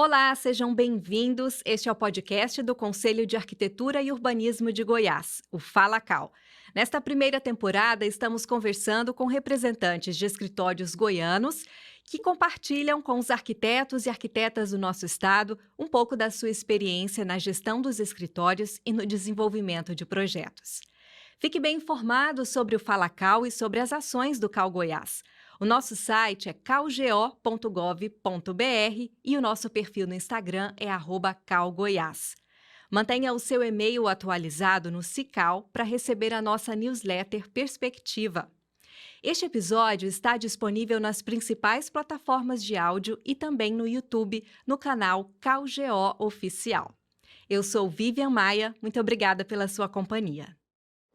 Olá, sejam bem-vindos. Este é o podcast do Conselho de Arquitetura e Urbanismo de Goiás, o FalaCal. Nesta primeira temporada, estamos conversando com representantes de escritórios goianos que compartilham com os arquitetos e arquitetas do nosso estado um pouco da sua experiência na gestão dos escritórios e no desenvolvimento de projetos. Fique bem informado sobre o FalaCal e sobre as ações do Cal Goiás. O nosso site é calgo.gov.br e o nosso perfil no Instagram é @calgoiás. Mantenha o seu e-mail atualizado no Cical para receber a nossa newsletter Perspectiva. Este episódio está disponível nas principais plataformas de áudio e também no YouTube, no canal CalGO Oficial. Eu sou Vivian Maia, muito obrigada pela sua companhia.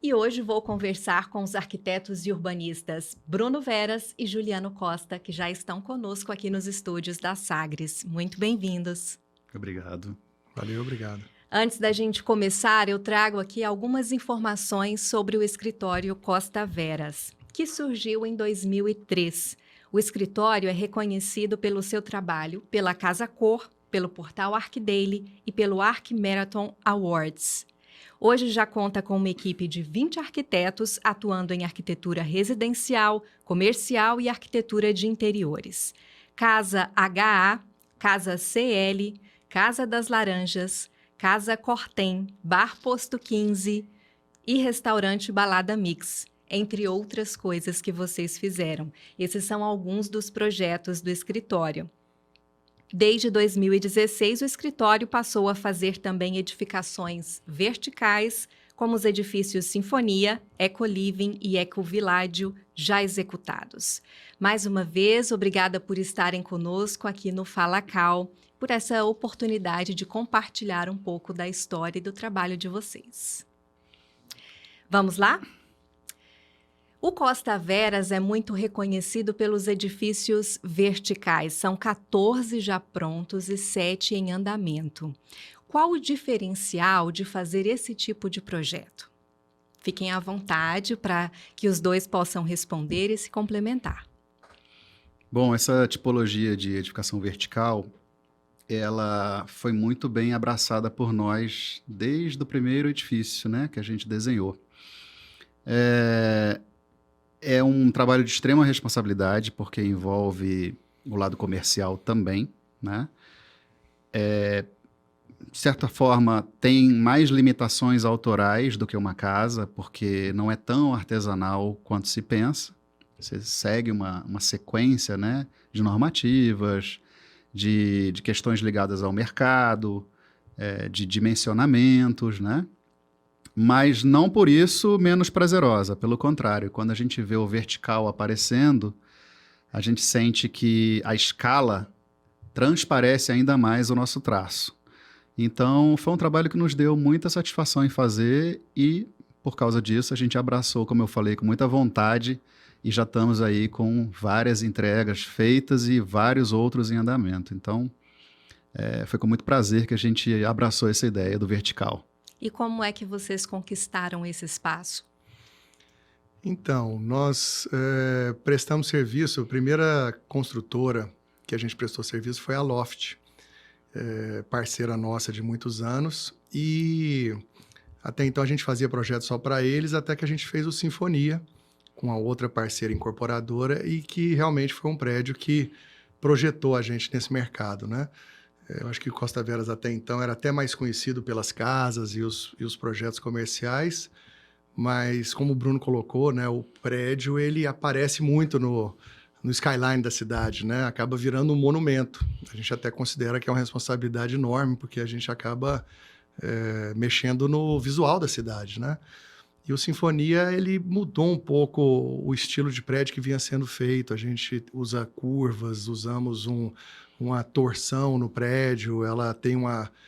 E hoje vou conversar com os arquitetos e urbanistas Bruno Veras e Juliano Costa, que já estão conosco aqui nos estúdios da Sagres. Muito bem-vindos. Obrigado. Valeu, obrigado. Antes da gente começar, eu trago aqui algumas informações sobre o escritório Costa Veras, que surgiu em 2003. O escritório é reconhecido pelo seu trabalho pela Casa Cor, pelo portal ArcDaily e pelo ArcMarathon Awards. Hoje já conta com uma equipe de 20 arquitetos atuando em arquitetura residencial, comercial e arquitetura de interiores. Casa HA, Casa CL, Casa das Laranjas, Casa Cortem, Bar Posto 15 e Restaurante Balada Mix, entre outras coisas que vocês fizeram. Esses são alguns dos projetos do escritório. Desde 2016, o escritório passou a fazer também edificações verticais, como os edifícios Sinfonia, Ecoliving e Ecoviládio, já executados. Mais uma vez, obrigada por estarem conosco aqui no FalaCal, por essa oportunidade de compartilhar um pouco da história e do trabalho de vocês. Vamos lá? O Costa Veras é muito reconhecido pelos edifícios verticais. São 14 já prontos e 7 em andamento. Qual o diferencial de fazer esse tipo de projeto? Fiquem à vontade para que os dois possam responder e se complementar. Bom, essa tipologia de edificação vertical, ela foi muito bem abraçada por nós desde o primeiro edifício, né, que a gente desenhou. É um trabalho de extrema responsabilidade, porque envolve o lado comercial também, né? De certa forma, tem mais limitações autorais do que uma casa, porque não é tão artesanal quanto se pensa. Você segue uma sequência, né, de normativas, de questões ligadas ao mercado, de dimensionamentos, né? Mas não por isso menos prazerosa, pelo contrário, quando a gente vê o vertical aparecendo, a gente sente que a escala transparece ainda mais o nosso traço. Então, foi um trabalho que nos deu muita satisfação em fazer e, por causa disso, a gente abraçou, como eu falei, com muita vontade e já estamos aí com várias entregas feitas e vários outros em andamento. Então, foi com muito prazer que a gente abraçou essa ideia do vertical. E como é que vocês conquistaram esse espaço? Então, nós prestamos serviço, a primeira construtora que a gente prestou serviço foi a Loft, parceira nossa de muitos anos, e até então a gente fazia projetos só para eles, até que a gente fez o Sinfonia, com a outra parceira incorporadora, e que realmente foi um prédio que projetou a gente nesse mercado, né? Eu acho que o Costa Veras até então era até mais conhecido pelas casas e os projetos comerciais, mas como o Bruno colocou, né, o prédio ele aparece muito no skyline da cidade, né? Acaba virando um monumento. A gente até considera que é uma responsabilidade enorme, porque a gente acaba mexendo no visual da cidade, né? E o Sinfonia, ele mudou um pouco o estilo de prédio que vinha sendo feito. A gente usa curvas, usamos uma torção no prédio,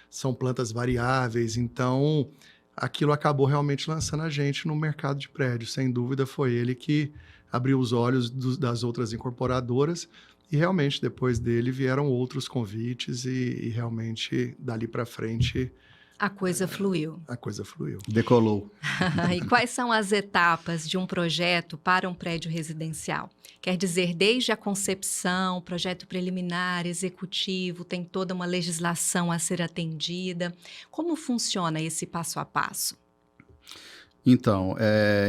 são plantas variáveis, então aquilo acabou realmente lançando a gente no mercado de prédios. Sem dúvida foi ele que abriu os olhos das outras incorporadoras e realmente depois dele vieram outros convites e realmente dali para frente A coisa fluiu. A coisa fluiu. Decolou. E quais são as etapas de um projeto para um prédio residencial? Quer dizer, desde a concepção, projeto preliminar, executivo, tem toda uma legislação a ser atendida. Como funciona esse passo a passo? Então,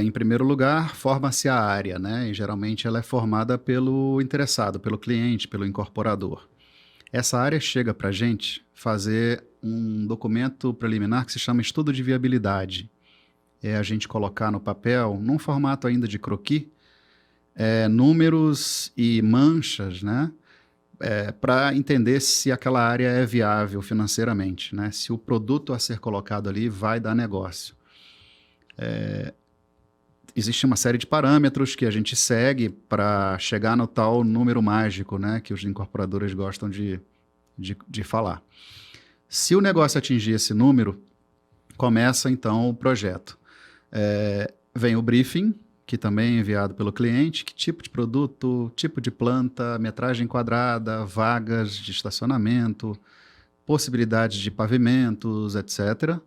em primeiro lugar, forma-se a área, né? E geralmente ela é formada pelo interessado, pelo cliente, pelo incorporador. Essa área chega para a gente fazer um documento preliminar que se chama estudo de viabilidade. É a gente colocar no papel, num formato ainda de croquis, números e manchas, né? Para entender se aquela área é viável financeiramente, né? Se o produto a ser colocado ali vai dar negócio. Existe uma série de parâmetros que a gente segue para chegar no tal número mágico, né, que os incorporadores gostam de falar. Se o negócio atingir esse número, começa então o projeto. Vem o briefing, que também é enviado pelo cliente, que tipo de produto, tipo de planta, metragem quadrada, vagas de estacionamento, possibilidades de pavimentos, etc.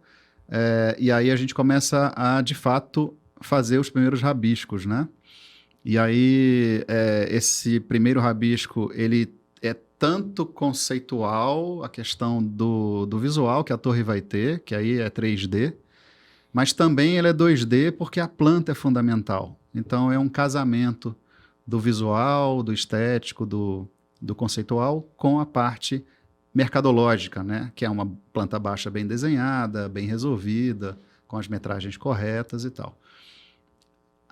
E aí a gente começa a, de fato, fazer os primeiros rabiscos, né? E aí, esse primeiro rabisco, ele é tanto conceitual, a questão do visual que a torre vai ter, que aí é 3D, mas também ele é 2D porque a planta é fundamental. Então, é um casamento do visual, do estético, do conceitual, com a parte mercadológica, né? Que é uma planta baixa bem desenhada, bem resolvida, com as metragens corretas e tal.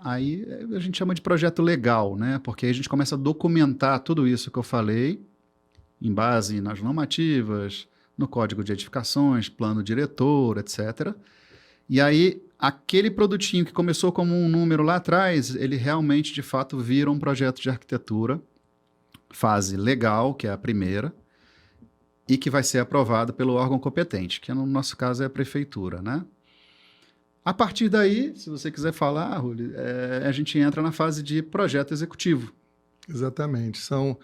Aí a gente chama de projeto legal, né? Porque aí a gente começa a documentar tudo isso que eu falei, em base nas normativas, no código de edificações, plano diretor, etc. E aí, aquele produtinho que começou como um número lá atrás, ele realmente, de fato, vira um projeto de arquitetura, fase legal, que é a primeira, e que vai ser aprovado pelo órgão competente, que no nosso caso é a prefeitura, né? A partir daí, se você quiser falar, Ruli, a gente entra na fase de projeto executivo. Exatamente. São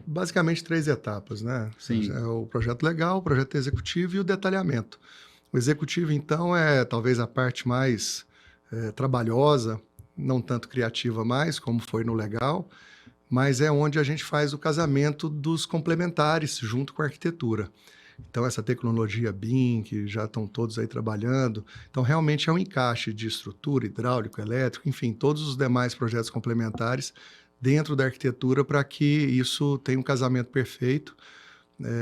basicamente 3 etapas, né? Sim. É o projeto legal, o projeto executivo e o detalhamento. O executivo, então, é talvez a parte mais trabalhosa, não tanto criativa mais, como foi no legal, mas é onde a gente faz o casamento dos complementares junto com a arquitetura. Então, essa tecnologia BIM, que já estão todos aí trabalhando, então realmente é um encaixe de estrutura, hidráulico, elétrico, enfim, todos os demais projetos complementares dentro da arquitetura para que isso tenha um casamento perfeito,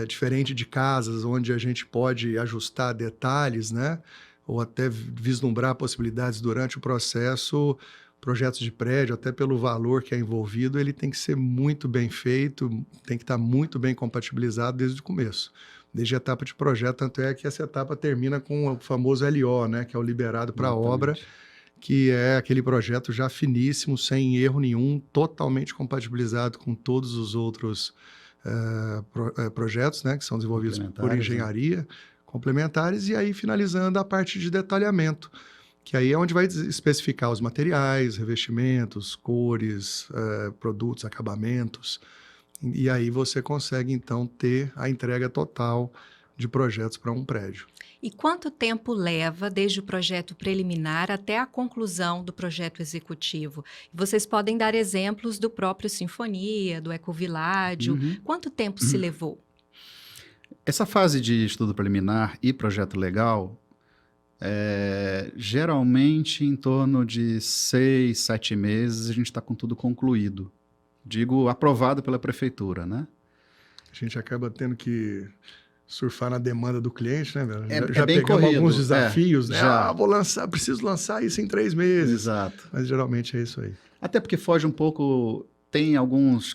diferente de casas onde a gente pode ajustar detalhes, né? Ou até vislumbrar possibilidades durante o processo. Projetos de prédio, até pelo valor que é envolvido, ele tem que ser muito bem feito, tem que estar muito bem compatibilizado desde o começo. Desde a etapa de projeto, tanto é que essa etapa termina com o famoso LO, né, que é o liberado para a obra, que é aquele projeto já finíssimo, sem erro nenhum, totalmente compatibilizado com todos os outros projetos, né, que são desenvolvidos por engenharia, né? Complementares, e aí finalizando a parte de detalhamento, que aí é onde vai especificar os materiais, revestimentos, cores, produtos, acabamentos. E aí você consegue, então, ter a entrega total de projetos para um prédio. E quanto tempo leva desde o projeto preliminar até a conclusão do projeto executivo? Vocês podem dar exemplos do próprio Sinfonia, do Ecoviládio. Quanto tempo se levou? Essa fase de estudo preliminar e projeto legal, geralmente em torno de 6, 7 meses a gente está com tudo concluído. Digo, aprovado pela prefeitura, né? A gente acaba tendo que surfar na demanda do cliente, né, velho? Já bem pegamos corrido. Alguns desafios, né? Já. Vou lançar, preciso lançar isso em 3 meses. Exato. Mas geralmente é isso aí. Até porque foge um pouco... Tem alguns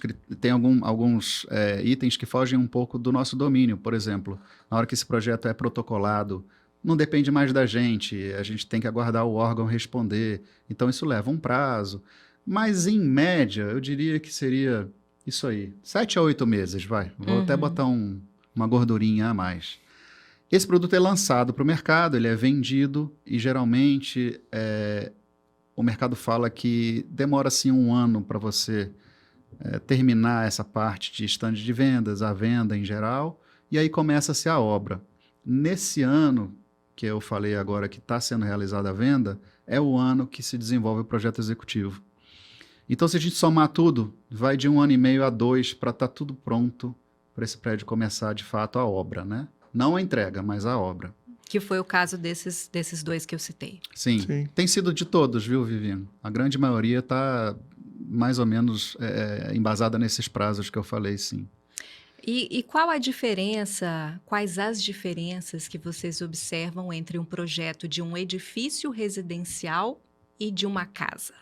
itens que fogem um pouco do nosso domínio. Por exemplo, na hora que esse projeto é protocolado, não depende mais da gente, a gente tem que aguardar o órgão responder. Então, isso leva um prazo. Mas, em média, eu diria que seria isso aí, 7 a 8 meses, vai. Vou até botar uma gordurinha a mais. Esse produto é lançado para o mercado, ele é vendido e, geralmente, o mercado fala que demora, assim, 1 ano para você terminar essa parte de estande de vendas, a venda em geral, e aí começa-se a obra. Nesse ano, que eu falei agora que está sendo realizada a venda, é o ano que se desenvolve o projeto executivo. Então, se a gente somar tudo, vai de 1 ano e meio a 2 para estar tudo pronto para esse prédio começar, de fato, a obra, né? Não a entrega, mas a obra. Que foi o caso desses 2 que eu citei. Sim, Sim. tem sido de todos, viu, Viviane? A grande maioria está mais ou menos embasada nesses prazos que eu falei, sim. E qual a diferença, quais as diferenças que vocês observam entre um projeto de um edifício residencial e de uma casa?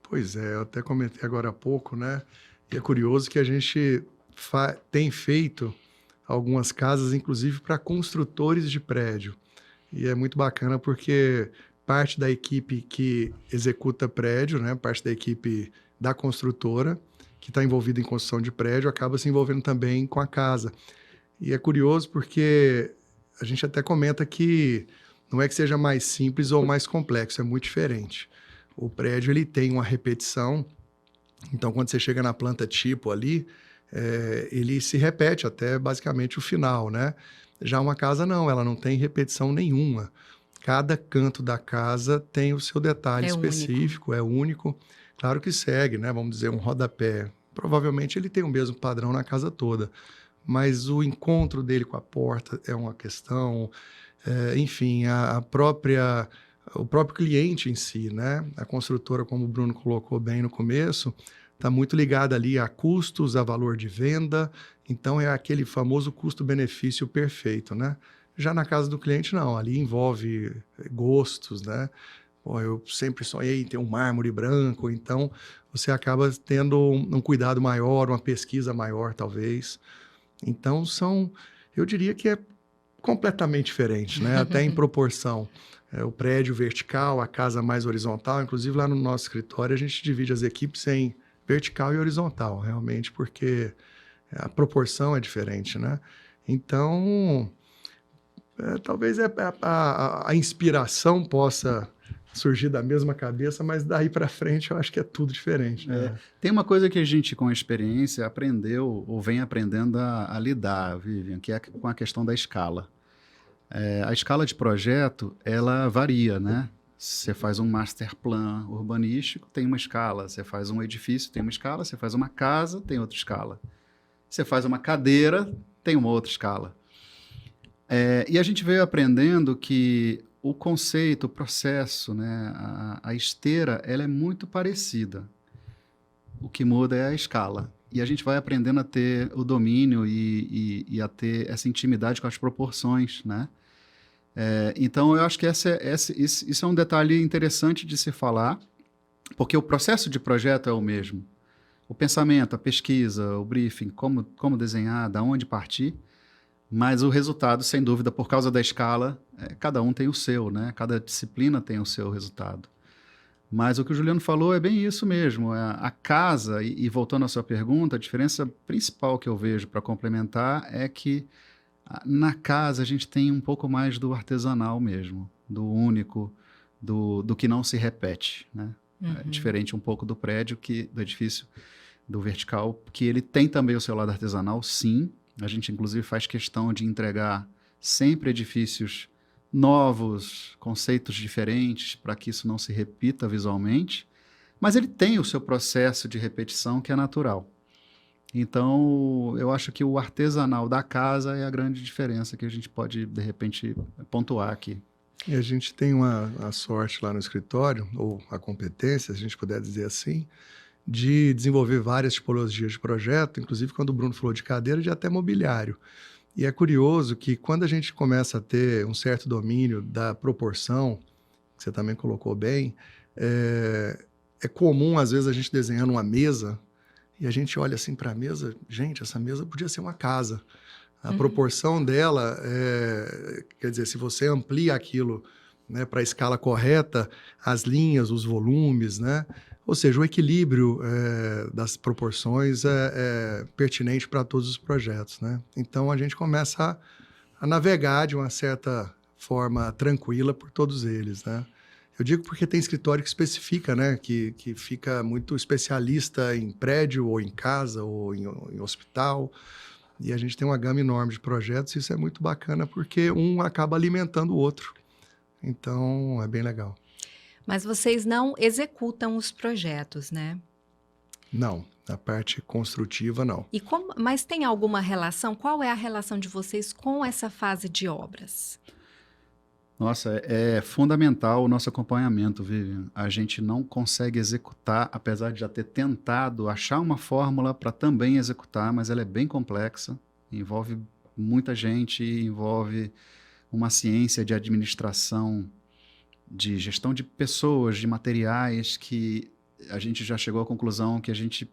Pois é, eu até comentei agora há pouco, né? E é curioso que a gente tem feito algumas casas, inclusive para construtores de prédio. E é muito bacana porque parte da equipe que executa prédio, né? Parte da equipe da construtora, que está envolvida em construção de prédio, acaba se envolvendo também com a casa. E é curioso porque a gente até comenta que não é que seja mais simples ou mais complexo, é muito diferente. O prédio ele tem uma repetição, então quando você chega na planta tipo ali, ele se repete até basicamente o final, né? Já uma casa não, ela não tem repetição nenhuma. Cada canto da casa tem o seu detalhe específico, é único. Claro que segue, né? Vamos dizer, um rodapé. Provavelmente ele tem o mesmo padrão na casa toda, mas o encontro dele com a porta é uma questão, enfim, o próprio cliente em si, né? A construtora, como o Bruno colocou bem no começo, está muito ligada ali a custos, a valor de venda, então é aquele famoso custo-benefício perfeito, né? Já na casa do cliente, não, ali envolve gostos, né? Pô, eu sempre sonhei em ter um mármore branco, então você acaba tendo um cuidado maior, uma pesquisa maior, talvez. Então, eu diria que é completamente diferente, né? Até em proporção. O prédio vertical, a casa mais horizontal. Inclusive, lá no nosso escritório, a gente divide as equipes em vertical e horizontal, realmente, porque a proporção é diferente, né? Então, talvez a inspiração possa surgir da mesma cabeça, mas daí para frente eu acho que é tudo diferente, né? Tem uma coisa que a gente, com a experiência, aprendeu ou vem aprendendo a lidar, Vivian, que é com a questão da escala. A escala de projeto, ela varia, né? Você faz um master plan urbanístico, tem uma escala. Você faz um edifício, tem uma escala. Você faz uma casa, tem outra escala. Você faz uma cadeira, tem uma outra escala. E a gente veio aprendendo que o conceito, o processo, né, a esteira, ela é muito parecida. O que muda é a escala. E a gente vai aprendendo a ter o domínio e a ter essa intimidade com as proporções, né? Então, eu acho que isso é um detalhe interessante de se falar, porque o processo de projeto é o mesmo. O pensamento, a pesquisa, o briefing, como desenhar, da onde partir, mas o resultado, sem dúvida, por causa da escala, cada um tem o seu, né? Cada disciplina tem o seu resultado. Mas o que o Juliano falou é bem isso mesmo. A casa, e voltando à sua pergunta, a diferença principal que eu vejo para complementar é que na casa a gente tem um pouco mais do artesanal mesmo, do único, do que não se repete, né? É diferente um pouco do prédio, do edifício, do vertical, que ele tem também o seu lado artesanal, sim. A gente, inclusive, faz questão de entregar sempre edifícios novos, conceitos diferentes, para que isso não se repita visualmente. Mas ele tem o seu processo de repetição que é natural. Então, eu acho que o artesanal da casa é a grande diferença que a gente pode, de repente, pontuar aqui. E a gente tem a sorte lá no escritório, ou a competência, se a gente puder dizer assim, de desenvolver várias tipologias de projeto, inclusive quando o Bruno falou de cadeira, de até mobiliário. E é curioso que quando a gente começa a ter um certo domínio da proporção, que você também colocou bem, é comum, às vezes, a gente desenhando uma mesa, e a gente olha assim para a mesa, gente, essa mesa podia ser uma casa. A proporção dela, quer dizer, se você amplia aquilo, né, para a escala correta, as linhas, os volumes, né? Ou seja, o equilíbrio das proporções é pertinente para todos os projetos, né? Então, a gente começa a navegar de uma certa forma tranquila por todos eles, né? Eu digo porque tem escritório que especifica, né? Que fica muito especialista em prédio, ou em casa, ou em hospital. E a gente tem uma gama enorme de projetos, e isso é muito bacana, porque um acaba alimentando o outro. Então, é bem legal. Mas vocês não executam os projetos, né? Não, a parte construtiva, não. Mas tem alguma relação? Qual é a relação de vocês com essa fase de obras? Nossa, é fundamental o nosso acompanhamento, Vivian. A gente não consegue executar, apesar de já ter tentado achar uma fórmula para também executar, mas ela é bem complexa, envolve muita gente, envolve uma ciência de administração, de gestão de pessoas, de materiais, que a gente já chegou à conclusão que a gente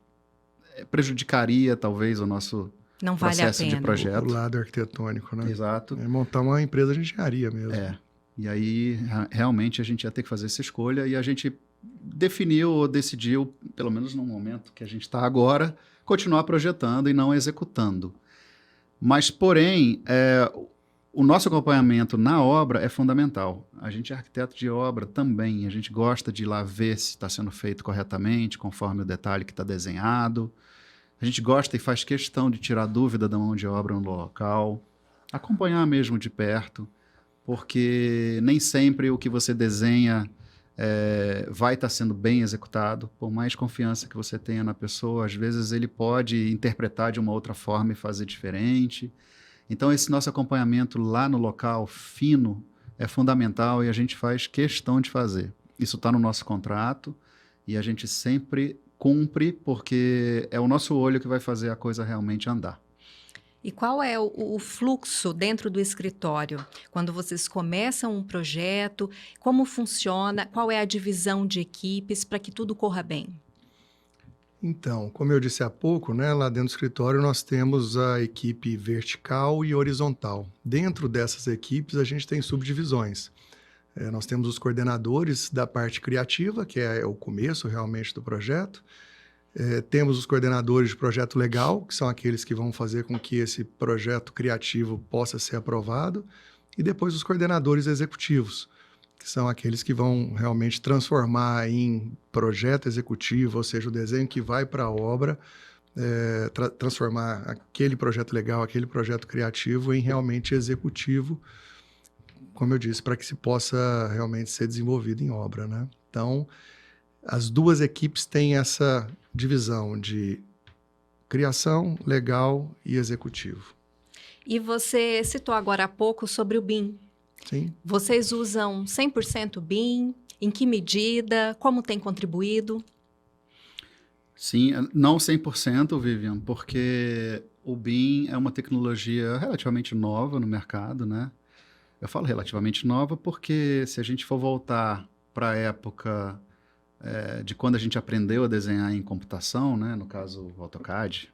prejudicaria, talvez, o nosso Não vale a processo de pena. projeto. O lado arquitetônico, né? Exato. É montar uma empresa de engenharia mesmo. E aí, realmente, a gente ia ter que fazer essa escolha e a gente definiu ou decidiu, pelo menos no momento que a gente está agora, continuar projetando e não executando. Mas, porém, o nosso acompanhamento na obra é fundamental. A gente é arquiteto de obra também, a gente gosta de ir lá ver se está sendo feito corretamente, conforme o detalhe que está desenhado. A gente gosta e faz questão de tirar dúvida da mão de obra no local, acompanhar mesmo de perto, porque nem sempre o que você desenha vai estar sendo bem executado. Por mais confiança que você tenha na pessoa, às vezes ele pode interpretar de uma outra forma e fazer diferente. Então, esse nosso acompanhamento lá no local, fino, é fundamental e a gente faz questão de fazer. Isso está no nosso contrato e a gente sempre cumpre, porque é o nosso olho que vai fazer a coisa realmente andar. E qual é o fluxo dentro do escritório? Quando vocês começam um projeto, como funciona? Qual é a divisão de equipes para que tudo corra bem? Então, como eu disse há pouco, né, lá dentro do escritório nós temos a equipe vertical e horizontal. Dentro dessas equipes a gente tem subdivisões. Nós temos os coordenadores da parte criativa, que é o começo realmente do projeto. Temos os coordenadores de projeto legal, que são aqueles que vão fazer com que esse projeto criativo possa ser aprovado. E depois os coordenadores executivos, que são aqueles que vão realmente transformar em projeto executivo, ou seja, o desenho que vai para a obra, transformar aquele projeto legal, aquele projeto criativo em realmente executivo, como eu disse, para que se possa realmente ser desenvolvido em obra, né? Então, as duas equipes têm essa divisão de criação, legal e executivo. E você citou agora há pouco sobre o BIM. Sim. Vocês usam 100% BIM? Em que medida? Como tem contribuído? Sim, não 100%, Vivian, porque o BIM é uma tecnologia relativamente nova no mercado, né? Eu falo relativamente nova porque se a gente for voltar para a época de quando a gente aprendeu a desenhar em computação, né? No caso o AutoCAD,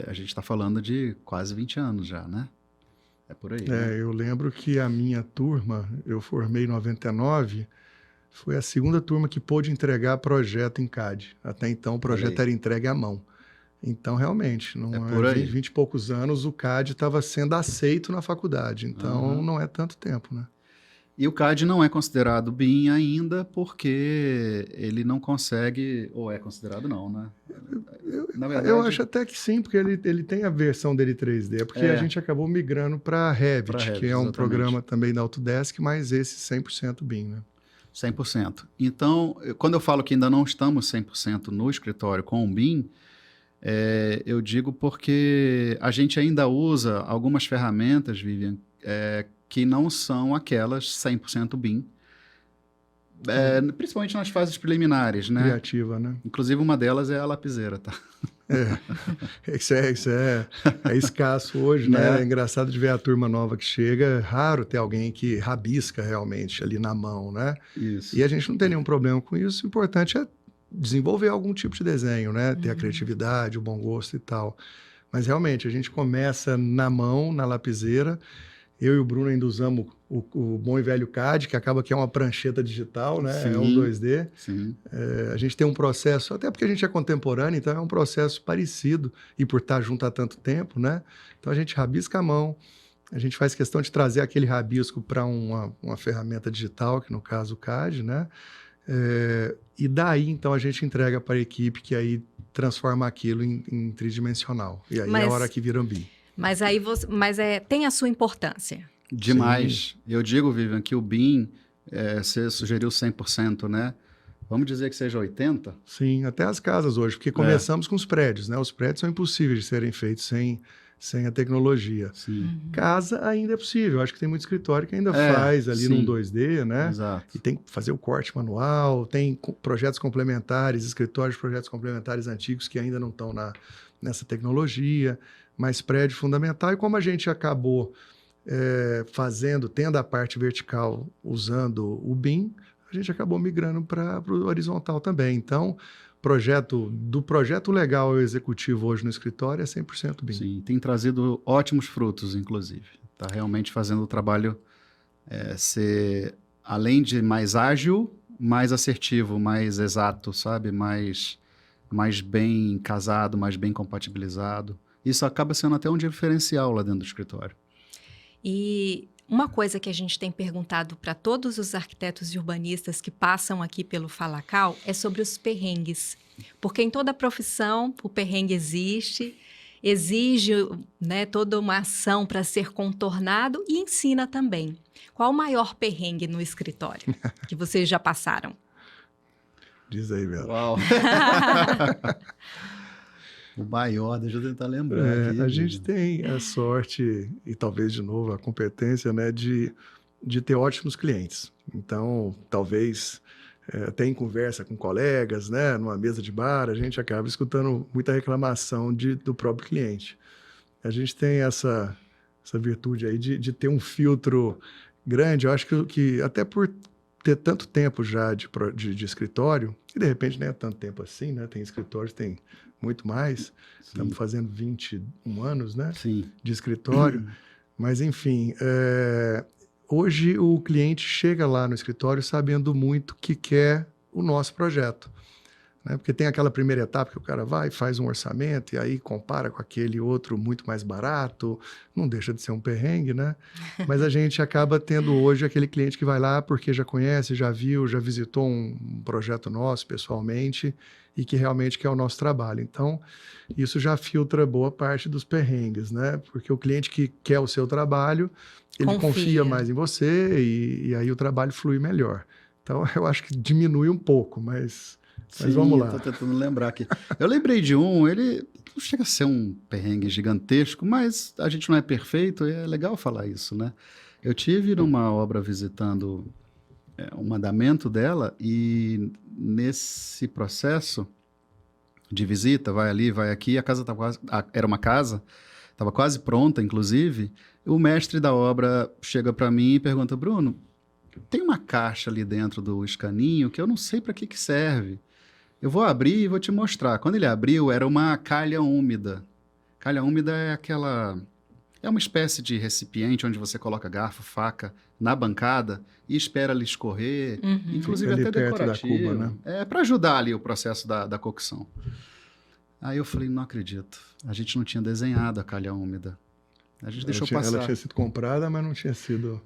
a gente está falando de quase 20 anos já, né? É por aí. Né? Eu lembro que a minha turma, eu formei em 99, foi a segunda turma que pôde entregar projeto em CAD. Até então o projeto era entregue à mão. Então, realmente, por aí. 20 e poucos anos, o CAD estava sendo aceito na faculdade. Então, não é tanto tempo, né? E o CAD não é considerado BIM ainda porque ele não consegue, ou é considerado não, né? Na verdade, eu acho até que sim, porque ele tem a versão dele 3D, porque a gente acabou migrando para Revit, que é um programa também da Autodesk, mas esse 100% BIM, né? 100%. Então, quando eu falo que ainda não estamos 100% no escritório com o BIM, eu digo porque a gente ainda usa algumas ferramentas, Vivian, que não são aquelas 100% BIM, principalmente nas fases preliminares, né? Criativa, né? Inclusive, uma delas é a lapiseira, tá? Isso é escasso hoje, né? É engraçado de ver a turma nova que chega, é raro ter alguém que rabisca realmente ali na mão, né? Isso. E a gente não tem nenhum problema com isso, o importante é desenvolver algum tipo de desenho, né? Ter a criatividade, o bom gosto e tal. Mas realmente, a gente começa na mão, na lapiseira. Eu e o Bruno ainda usamos o bom e velho CAD, que acaba que é uma prancheta digital, né? Sim, é um 2D. Sim. A gente tem um processo, até porque a gente é contemporâneo, então é um processo parecido, e por estar junto há tanto tempo, né? Então a gente rabisca a mão, a gente faz questão de trazer aquele rabisco para uma ferramenta digital, que no caso o CAD, né? E daí, então, a gente entrega para a equipe que aí transforma aquilo em tridimensional. E aí é a hora que vira um BIM. Mas aí tem a sua importância. Demais. Eu digo, Vivian, que o BIM, você sugeriu 100%, né? Vamos dizer que seja 80%? Sim, até as casas hoje, porque começamos com os prédios, né? Os prédios são impossíveis de serem feitos sem a tecnologia. Sim. Casa ainda é possível. Acho que tem muito escritório que ainda faz ali num 2D, né? Exato. E tem que fazer o corte manual, tem projetos complementares, escritórios de projetos complementares antigos que ainda não estão nessa tecnologia, mas prédio fundamental. E como a gente acabou tendo a parte vertical usando o BIM, a gente acabou migrando para o horizontal também. Então, do projeto legal ao executivo hoje no escritório é 100% BIM. Sim, tem trazido ótimos frutos, inclusive. Está realmente fazendo o trabalho ser, além de mais ágil, mais assertivo, mais exato, sabe? Mais bem casado, mais bem compatibilizado. Isso acaba sendo até um diferencial lá dentro do escritório. E uma coisa que a gente tem perguntado para todos os arquitetos e urbanistas que passam aqui pelo Falacal é sobre os perrengues. Porque em toda profissão o perrengue exige, né, toda uma ação para ser contornado e ensina também. Qual o maior perrengue no escritório que vocês já passaram? Diz aí, Bela. Uau! O maior, deixa eu tentar lembrar aqui. A gente tem a sorte e talvez, de novo, a competência, né, de ter ótimos clientes. Então, talvez, até em conversa com colegas, né, numa mesa de bar, a gente acaba escutando muita reclamação do próprio cliente. A gente tem essa virtude aí de ter um filtro grande. Eu acho que até por ter tanto tempo já de escritório, e de repente nem é tanto tempo assim, né? Tem escritórios, tem muito mais. Sim. Estamos fazendo 21 anos, né? Sim. De escritório. Mas, enfim, hoje o cliente chega lá no escritório sabendo muito o que quer o nosso projeto. Né? Porque tem aquela primeira etapa que o cara vai, faz um orçamento e aí compara com aquele outro muito mais barato. Não deixa de ser um perrengue, né? Mas a gente acaba tendo hoje aquele cliente que vai lá porque já conhece, já viu, já visitou um projeto nosso pessoalmente e que realmente quer o nosso trabalho. Então, isso já filtra boa parte dos perrengues, né? Porque o cliente que quer o seu trabalho, ele confia mais em você e aí o trabalho flui melhor. Então, eu acho que diminui um pouco, mas vamos lá. Estou tentando lembrar aqui. Eu lembrei de ele não chega a ser um perrengue gigantesco, mas a gente não é perfeito e é legal falar isso, né? Eu tive numa obra visitando um andamento dela e nesse processo de visita, vai ali, vai aqui, a casa era uma casa, estava quase pronta, inclusive, o mestre da obra chega para mim e pergunta, Bruno, tem uma caixa ali dentro do escaninho que eu não sei para que serve. Eu vou abrir e vou te mostrar. Quando ele abriu, era uma calha úmida. Calha úmida é uma espécie de recipiente onde você coloca garfo, faca na bancada e espera ele escorrer, inclusive até decorativo. Da cuba, né? Para ajudar ali o processo da cocção. Aí eu falei, não acredito. A gente não tinha desenhado a calha úmida. A gente deixou passar. Ela tinha sido comprada, mas não tinha sido...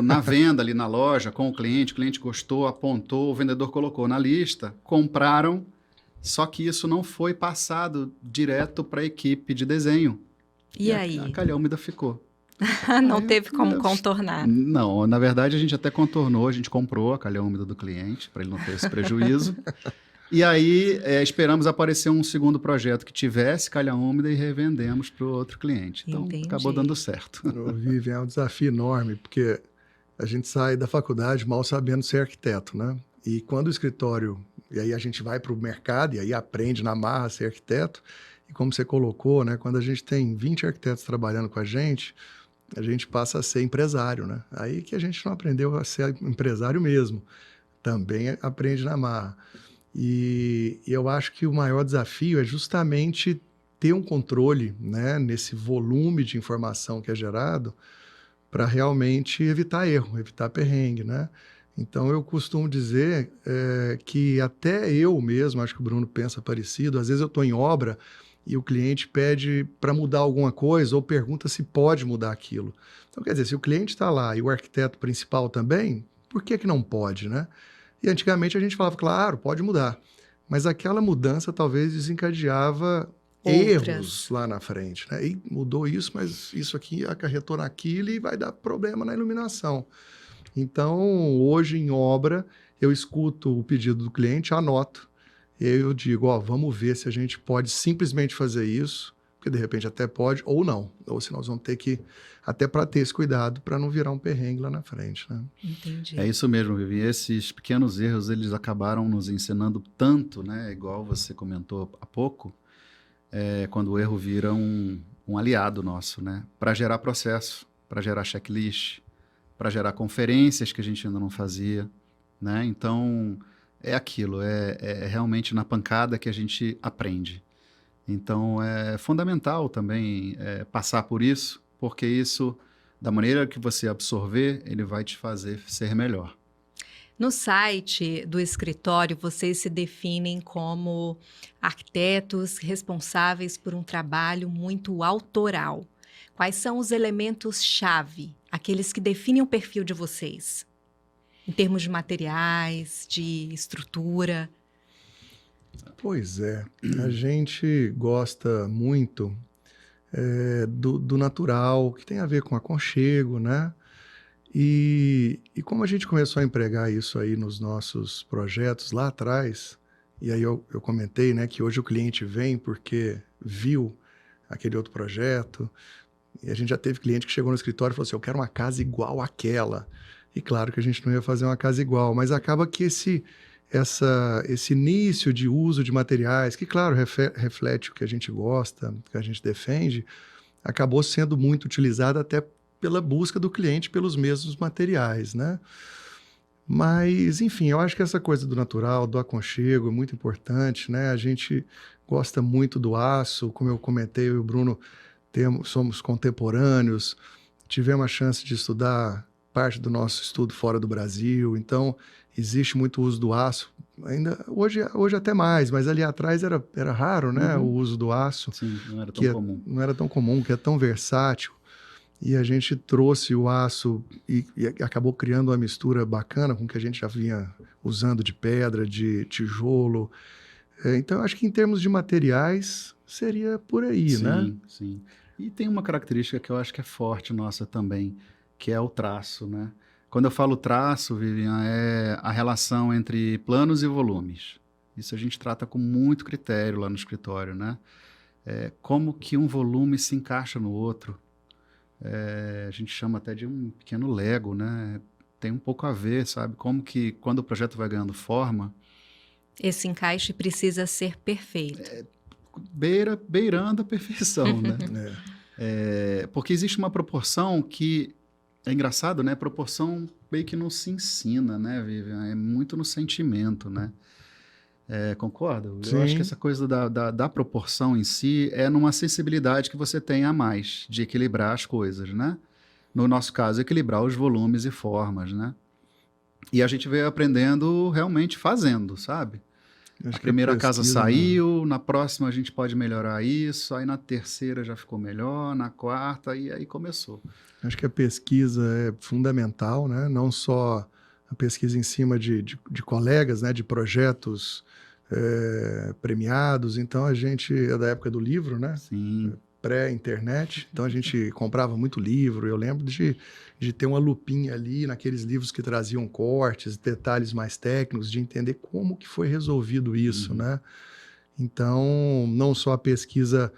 Na venda ali na loja, com o cliente gostou, apontou, o vendedor colocou na lista, compraram, só que isso não foi passado direto para a equipe de desenho. E aí? A calha úmida ficou. Não teve como contornar. Não, na verdade a gente até contornou, a gente comprou a calha úmida do cliente, para ele não ter esse prejuízo. E aí, esperamos aparecer um segundo projeto que tivesse calha úmida e revendemos para o outro cliente. Então, acabou dando certo. Vivian, é um desafio enorme, porque a gente sai da faculdade mal sabendo ser arquiteto, né? E quando o escritório... E aí a gente vai para o mercado e aí aprende na marra a ser arquiteto. E como você colocou, né? Quando a gente tem 20 arquitetos trabalhando com a gente passa a ser empresário, né? Aí que a gente não aprendeu a ser empresário mesmo. Também aprende na marra. E eu acho que o maior desafio é justamente ter um controle, né, nesse volume de informação que é gerado para realmente evitar erro, evitar perrengue, né? Então, eu costumo dizer que até eu mesmo, acho que o Bruno pensa parecido, às vezes eu estou em obra e o cliente pede para mudar alguma coisa ou pergunta se pode mudar aquilo. Então, quer dizer, se o cliente está lá e o arquiteto principal também, por que não pode, né? E antigamente a gente falava, claro, pode mudar. mas aquela mudança talvez desencadeava erros lá na frente, né? E mudou isso, mas isso aqui acarretou naquilo e vai dar problema na iluminação. Então, hoje em obra, eu escuto o pedido do cliente, anoto, e aí eu digo, ó, vamos ver se a gente pode simplesmente fazer isso, porque de repente até pode, ou não. Ou se nós vamos ter que, até para ter esse cuidado, para não virar um perrengue lá na frente, né? Entendi. É isso mesmo, Vivi. Esses pequenos erros, eles acabaram nos ensinando tanto, né? Igual você comentou há pouco, quando o erro vira um aliado nosso, né? Para gerar processo, para gerar checklist, para gerar conferências que a gente ainda não fazia, né? Então, é aquilo, é realmente na pancada que a gente aprende. Então, é fundamental também passar por isso, porque isso, da maneira que você absorver, ele vai te fazer ser melhor. No site do escritório, vocês se definem como arquitetos responsáveis por um trabalho muito autoral. Quais são os elementos-chave, aqueles que definem o perfil de vocês? Em termos de materiais, de estrutura? Pois é, a gente gosta muito do natural, que tem a ver com aconchego, né? E como a gente começou a empregar isso aí nos nossos projetos lá atrás, e aí eu comentei, né, que hoje o cliente vem porque viu aquele outro projeto, e a gente já teve cliente que chegou no escritório e falou assim, eu quero uma casa igual àquela. E claro que a gente não ia fazer uma casa igual, mas acaba que esse início de uso de materiais, que claro, reflete o que a gente gosta, o que a gente defende, acabou sendo muito utilizado até pela busca do cliente pelos mesmos materiais, né? Mas, enfim, eu acho que essa coisa do natural, do aconchego é muito importante, né? A gente gosta muito do aço, como eu comentei, eu e o Bruno somos contemporâneos, tivemos a chance de estudar parte do nosso estudo fora do Brasil, então existe muito uso do aço, ainda hoje até mais, mas ali atrás era raro, né? O uso do aço. Sim, não era tão comum. Não era tão comum, que é tão versátil. E a gente trouxe o aço e acabou criando uma mistura bacana com o que a gente já vinha usando de pedra, de tijolo. Então, eu acho que em termos de materiais, seria por aí, né? Sim, sim. E tem uma característica que eu acho que é forte nossa também, que é o traço, né? Quando eu falo traço, Vivian, é a relação entre planos e volumes. Isso a gente trata com muito critério lá no escritório, né? Como que um volume se encaixa no outro. A gente chama até de um pequeno Lego, né? Tem um pouco a ver, sabe? Como que quando o projeto vai ganhando forma... Esse encaixe precisa ser perfeito. Beirando a perfeição, né? Porque existe uma proporção que... É engraçado, né? Proporção meio que não se ensina, né, Vivian? É muito no sentimento, né? Concorda? Sim. Eu acho que essa coisa da proporção em si é numa sensibilidade que você tem a mais de equilibrar as coisas, né? No nosso caso, equilibrar os volumes e formas, né? E a gente veio aprendendo realmente fazendo, sabe? A primeira casa saiu, na próxima a gente pode melhorar isso, aí na terceira já ficou melhor, na quarta, e aí começou. Acho que a pesquisa é fundamental, né? Não só a pesquisa em cima de colegas, né? De projetos premiados. Então, a gente é da época do livro, né? Sim. Pré-internet. Então, a gente comprava muito livro. Eu lembro de ter uma lupinha ali naqueles livros que traziam cortes, detalhes mais técnicos, de entender como que foi resolvido isso, né? Então, não só a pesquisa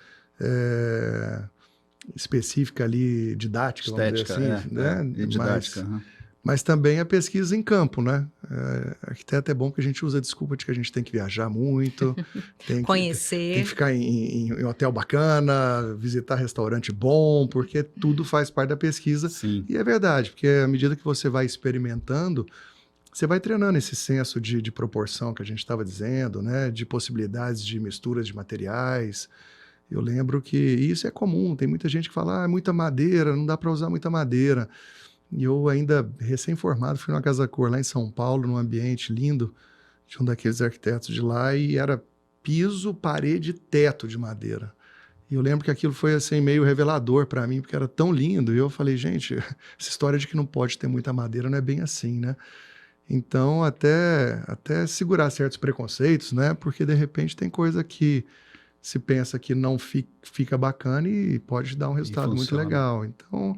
específica ali, didática, estética, vamos dizer assim, né? E didática, mas também a pesquisa em campo, né? Arquiteto é bom que a gente usa a desculpa de que a gente tem que viajar muito, Conhecer. tem que ficar em hotel bacana, visitar restaurante bom, porque tudo faz parte da pesquisa. Sim. E é verdade, porque à medida que você vai experimentando, você vai treinando esse senso de proporção que a gente estava dizendo, né? De possibilidades de misturas de materiais. Eu lembro que isso é comum, tem muita gente que fala, é muita madeira, não dá para usar muita madeira. E eu ainda, recém-formado, fui numa casa cor lá em São Paulo, num ambiente lindo, de um daqueles arquitetos de lá, e era piso, parede e teto de madeira. E eu lembro que aquilo foi assim meio revelador para mim, porque era tão lindo, e eu falei, gente, essa história de que não pode ter muita madeira não é bem assim, né? Então, até segurar certos preconceitos, né? Porque, de repente, tem coisa que se pensa que não fica bacana e pode dar um resultado muito funciona. legal. Então,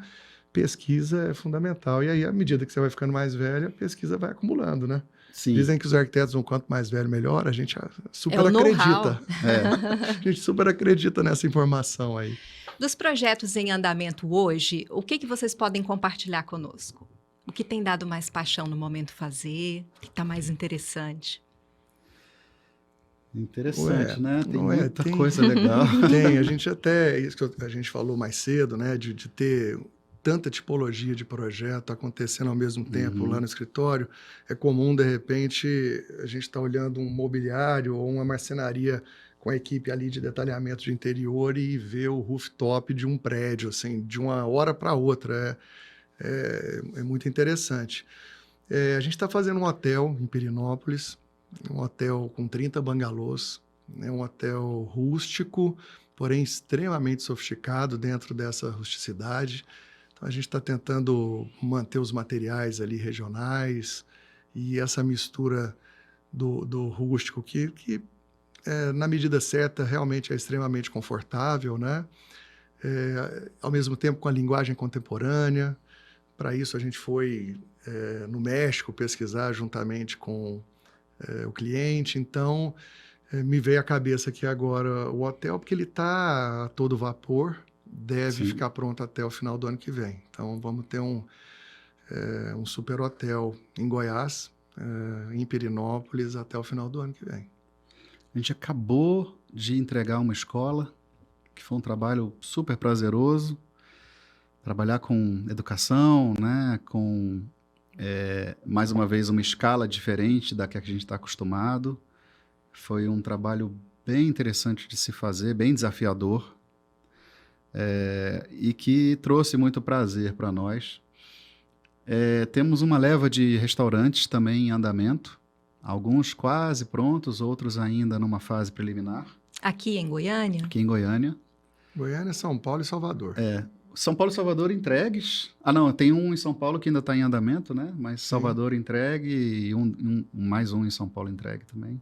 pesquisa é fundamental. E aí, à medida que você vai ficando mais velho, a pesquisa vai acumulando, né? Sim. Dizem que os arquitetos, quanto mais velho, melhor. A gente super o acredita. É. A gente super acredita nessa informação aí. Dos projetos em andamento hoje, o que vocês podem compartilhar conosco? O que tem dado mais paixão no momento fazer? O que está mais interessante? Interessante, né? Tem não é? muita coisa legal. Tem, a gente até, isso que a gente falou mais cedo, né? De ter tanta tipologia de projeto acontecendo ao mesmo tempo lá no escritório. É comum, de repente, a gente está olhando um mobiliário ou uma marcenaria com a equipe ali de detalhamento de interior e ver o rooftop de um prédio, assim, de uma hora para outra. É muito interessante. A gente está fazendo um hotel em Pirenópolis, um hotel com 30 bangalôs, né? Um hotel rústico, porém extremamente sofisticado dentro dessa rusticidade. Então, a gente está tentando manter os materiais ali regionais e essa mistura do rústico que na medida certa, realmente é extremamente confortável, né? Ao mesmo tempo com a linguagem contemporânea. Para isso, a gente foi no México pesquisar juntamente com o cliente. Então, me veio à cabeça aqui agora o hotel, porque ele está a todo vapor, deve Sim. ficar pronto até o final do ano que vem. Então, vamos ter um super hotel em Goiás, em Pirenópolis, até o final do ano que vem. A gente acabou de entregar uma escola, que foi um trabalho super prazeroso. Trabalhar com educação, né? Com, mais uma vez, uma escala diferente da que a gente está acostumado. Foi um trabalho bem interessante de se fazer, bem desafiador, e que trouxe muito prazer para nós. Temos uma leva de restaurantes também em andamento, alguns quase prontos, outros ainda numa fase preliminar. Aqui em Goiânia? Aqui em Goiânia. Goiânia, São Paulo e Salvador. São Paulo e Salvador entregues. Não, tem um em São Paulo que ainda está em andamento, né? Mas Salvador entregue e mais um em São Paulo entregue também.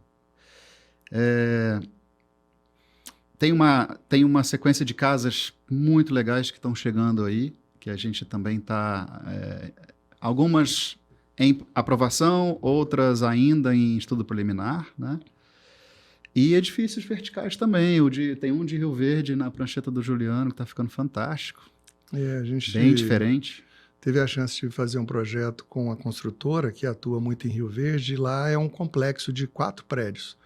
Tem uma sequência de casas muito legais que estão chegando aí, que a gente também está... algumas em aprovação, outras ainda em estudo preliminar, né? E edifícios verticais também. Tem um de Rio Verde na Prancheta do Juliano, que está ficando fantástico. A gente bem diferente. Teve a chance de fazer um projeto com a construtora, que atua muito em Rio Verde, e lá é um complexo de 4 prédios.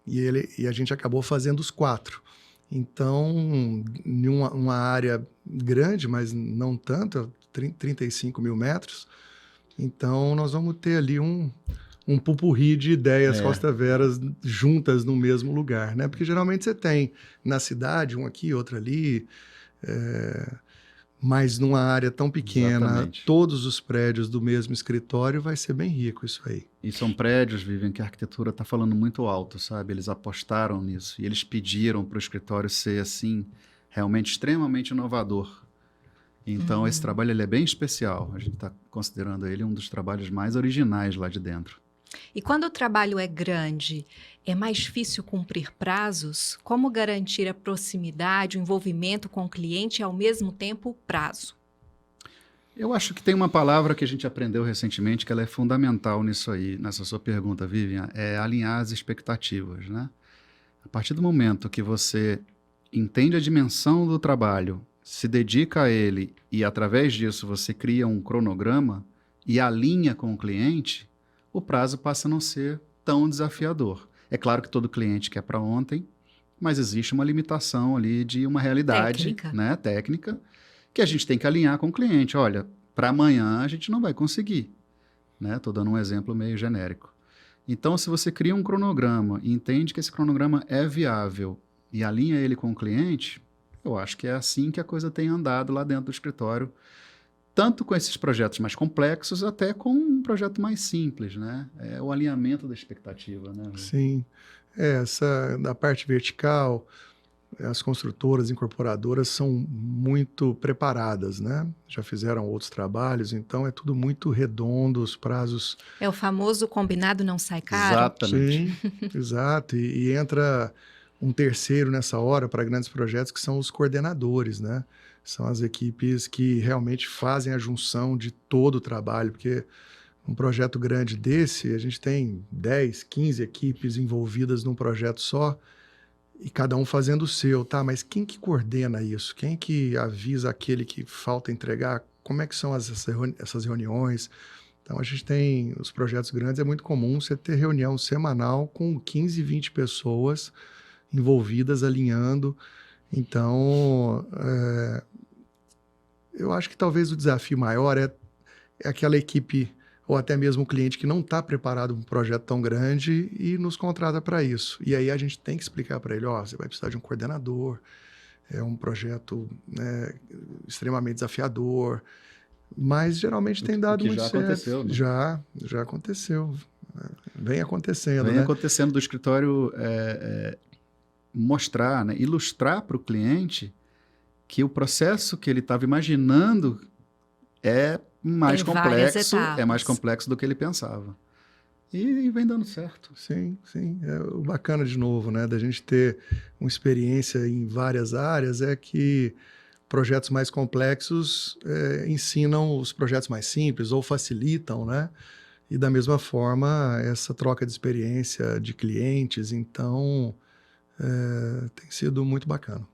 E a gente acabou fazendo os 4. Então, em uma área grande, mas não tanto, 35 mil metros. Então, nós vamos ter ali um pupurri de ideias Costa Veras juntas no mesmo lugar, né? Porque geralmente você tem na cidade, um aqui, outro ali, mas numa área tão pequena, exatamente, todos os prédios do mesmo escritório, vai ser bem rico isso aí. E são prédios, Vivian, que a arquitetura está falando muito alto, sabe? Eles apostaram nisso e eles pediram para o escritório ser, assim, realmente extremamente inovador. Então, esse trabalho ele é bem especial. A gente está considerando ele um dos trabalhos mais originais lá de dentro. E quando o trabalho é grande, é mais difícil cumprir prazos? Como garantir a proximidade, o envolvimento com o cliente e, ao mesmo tempo, o prazo? Eu acho que tem uma palavra que a gente aprendeu recentemente que ela é fundamental nisso aí, nessa sua pergunta, Vivian, é alinhar as expectativas, né? A partir do momento que você entende a dimensão do trabalho, se dedica a ele e, através disso, você cria um cronograma e alinha com o cliente, o prazo passa a não ser tão desafiador. É claro que todo cliente quer para ontem, mas existe uma limitação ali de uma realidade técnica, que a gente tem que alinhar com o cliente. Olha, para amanhã a gente não vai conseguir. Estou dando um exemplo meio genérico. Então, se você cria um cronograma e entende que esse cronograma é viável e alinha ele com o cliente, eu acho que é assim que a coisa tem andado lá dentro do escritório, tanto com esses projetos mais complexos, até com um projeto mais simples, né? É o alinhamento da expectativa, né? Sim. Essa da parte vertical, as construtoras, incorporadoras são muito preparadas, né? Já fizeram outros trabalhos, então é tudo muito redondo, os prazos... É o famoso combinado não sai caro? Exatamente. Sim, exato. E entra um terceiro nessa hora para grandes projetos, que são os coordenadores, né? São as equipes que realmente fazem a junção de todo o trabalho, porque um projeto grande desse, a gente tem 10, 15 equipes envolvidas num projeto só, e cada um fazendo o seu, tá? Mas quem que coordena isso? Quem que avisa aquele que falta entregar? Como é que são essas reuniões? Então, a gente tem os projetos grandes, é muito comum você ter reunião semanal com 15, 20 pessoas envolvidas, alinhando. Então, eu acho que talvez o desafio maior é aquela equipe ou até mesmo o cliente que não está preparado para um projeto tão grande e nos contrata para isso. E aí a gente tem que explicar para ele, você vai precisar de um coordenador, é um projeto, né, extremamente desafiador, mas geralmente tem dado muito certo. Aconteceu, né? Já aconteceu. Vem acontecendo, Vem né? acontecendo do escritório mostrar, né, ilustrar para o cliente que o processo que ele estava imaginando é mais complexo do que ele pensava. E vem dando certo. Sim. É o bacana, de novo, né, da gente ter uma experiência em várias áreas é que projetos mais complexos ensinam os projetos mais simples ou facilitam, né? E da mesma forma, essa troca de experiência de clientes, então, tem sido muito bacana.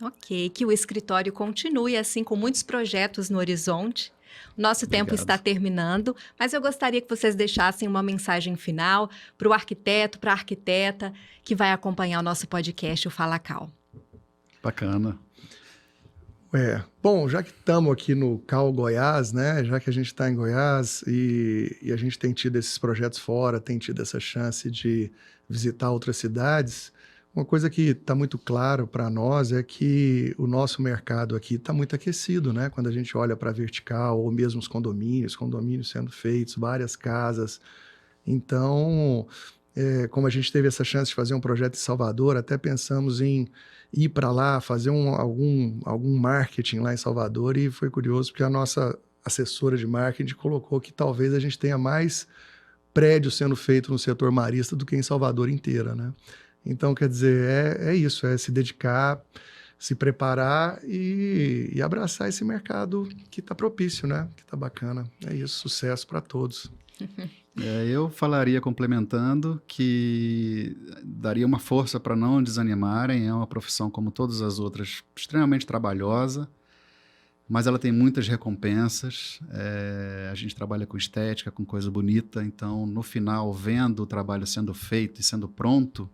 Ok, que o escritório continue assim com muitos projetos no horizonte. O nosso tempo está terminando, mas eu gostaria que vocês deixassem uma mensagem final para o arquiteto, para a arquiteta que vai acompanhar o nosso podcast, o Fala Cal. Bacana. Bom, já que estamos aqui no Cal Goiás, né? Já que a gente está em Goiás e a gente tem tido esses projetos fora, tem tido essa chance de visitar outras cidades, uma coisa que está muito claro para nós é que o nosso mercado aqui está muito aquecido, né? Quando a gente olha para a vertical, ou mesmo os condomínios sendo feitos, várias casas. Então, como a gente teve essa chance de fazer um projeto em Salvador, até pensamos em ir para lá, fazer algum marketing lá em Salvador, e foi curioso porque a nossa assessora de marketing colocou que talvez a gente tenha mais prédios sendo feito no setor marista do que em Salvador inteira, né? Então, quer dizer, é isso, é se dedicar, se preparar e abraçar esse mercado que está propício, né? Que está bacana. É isso, sucesso para todos. Eu falaria, complementando, que daria uma força para não desanimarem. É uma profissão, como todas as outras, extremamente trabalhosa, mas ela tem muitas recompensas. A gente trabalha com estética, com coisa bonita, então, no final, vendo o trabalho sendo feito e sendo pronto,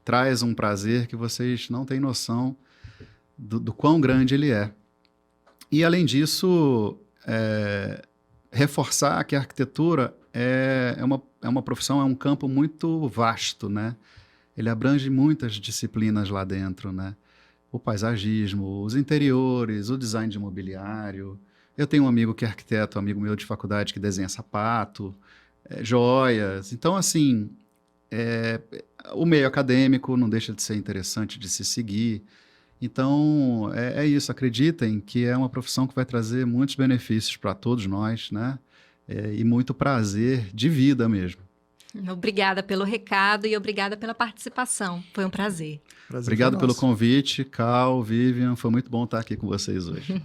traz um prazer que vocês não têm noção do quão grande ele é. E, além disso, reforçar que a arquitetura é uma profissão, é um campo muito vasto, né? Ele abrange muitas disciplinas lá dentro, né? O paisagismo, os interiores, o design de mobiliário. Eu tenho um amigo que é arquiteto, amigo meu de faculdade, que desenha sapato, joias. Então, assim, o meio acadêmico não deixa de ser interessante de se seguir. Então, é isso. Acreditem que é uma profissão que vai trazer muitos benefícios para todos nós, né? E muito prazer de vida mesmo. Obrigada pelo recado e obrigada pela participação. Foi um prazer. Obrigado pelo convite, Cal, Vivian. Foi muito bom estar aqui com vocês hoje.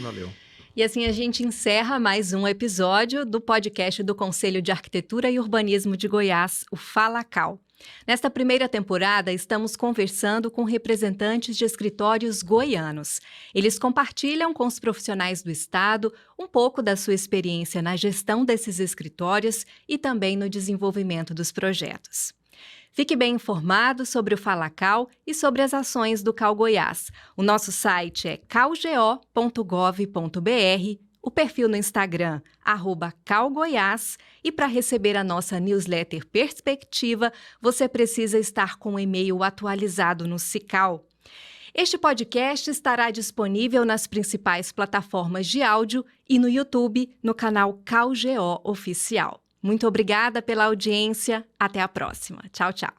Valeu. E assim a gente encerra mais um episódio do podcast do Conselho de Arquitetura e Urbanismo de Goiás, o Fala Cal. Nesta primeira temporada, estamos conversando com representantes de escritórios goianos. Eles compartilham com os profissionais do Estado um pouco da sua experiência na gestão desses escritórios e também no desenvolvimento dos projetos. Fique bem informado sobre o Fala Cal e sobre as ações do Cal Goiás. O nosso site é calgo.gov.br, o perfil no Instagram, @calgoiás, e para receber a nossa newsletter Perspectiva, você precisa estar com o e-mail atualizado no Cical. Este podcast estará disponível nas principais plataformas de áudio e no YouTube, no canal CalGO Oficial. Muito obrigada pela audiência. Até a próxima. Tchau, tchau.